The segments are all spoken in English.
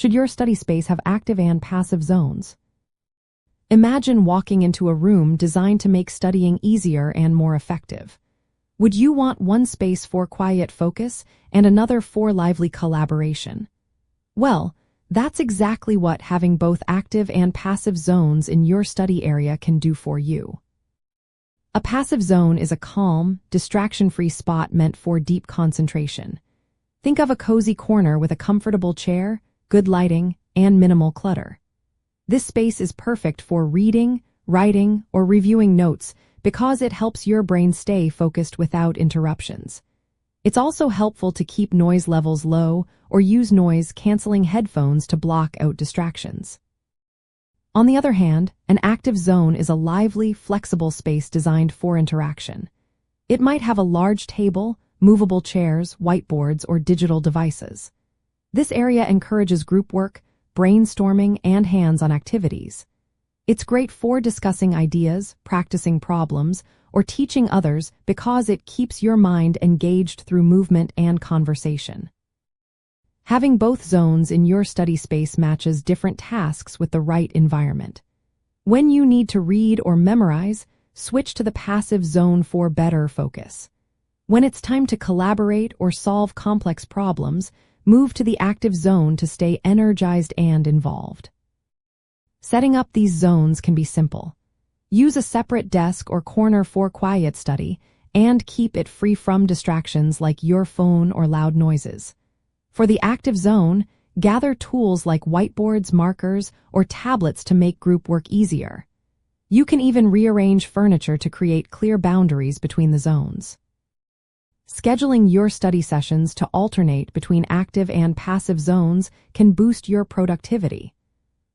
Should your study space have active and passive zones? Imagine walking into a room designed to make studying easier and more effective. Would you want one space for quiet focus and another for lively collaboration? Well, that's exactly what having both active and passive zones in your study area can do for you. A passive zone is a calm, distraction-free spot meant for deep concentration. Think of a cozy corner with a comfortable chair, good lighting, and minimal clutter. This space is perfect for reading, writing, or reviewing notes because it helps your brain stay focused without interruptions. It's also helpful to keep noise levels low or use noise-canceling headphones to block out distractions. On the other hand, an active zone is a lively, flexible space designed for interaction. It might have a large table, movable chairs, whiteboards, or digital devices. This area encourages group work, brainstorming, and hands-on activities. It's great for discussing ideas, practicing problems, or teaching others because it keeps your mind engaged through movement and conversation. Having both zones in your study space matches different tasks with the right environment. When you need to read or memorize, switch to the passive zone for better focus. When it's time to collaborate or solve complex problems, move to the active zone to stay energized and involved. Setting up these zones can be simple. Use a separate desk or corner for quiet study and keep it free from distractions like your phone or loud noises. For the active zone, gather tools like whiteboards, markers, or tablets to make group work easier. You can even rearrange furniture to create clear boundaries between the zones. Scheduling your study sessions to alternate between active and passive zones can boost your productivity.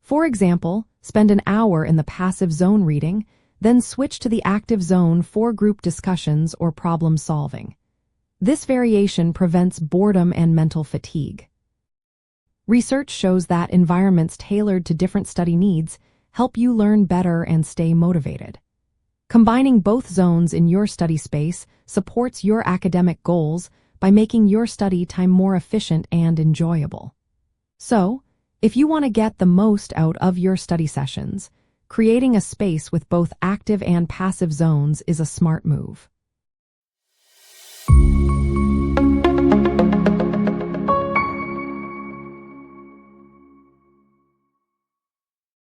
For example, spend an hour in the passive zone reading, then switch to the active zone for group discussions or problem solving. This variation prevents boredom and mental fatigue. Research shows that environments tailored to different study needs help you learn better and stay motivated. Combining both zones in your study space supports your academic goals by making your study time more efficient and enjoyable. So, if you want to get the most out of your study sessions, creating a space with both active and passive zones is a smart move.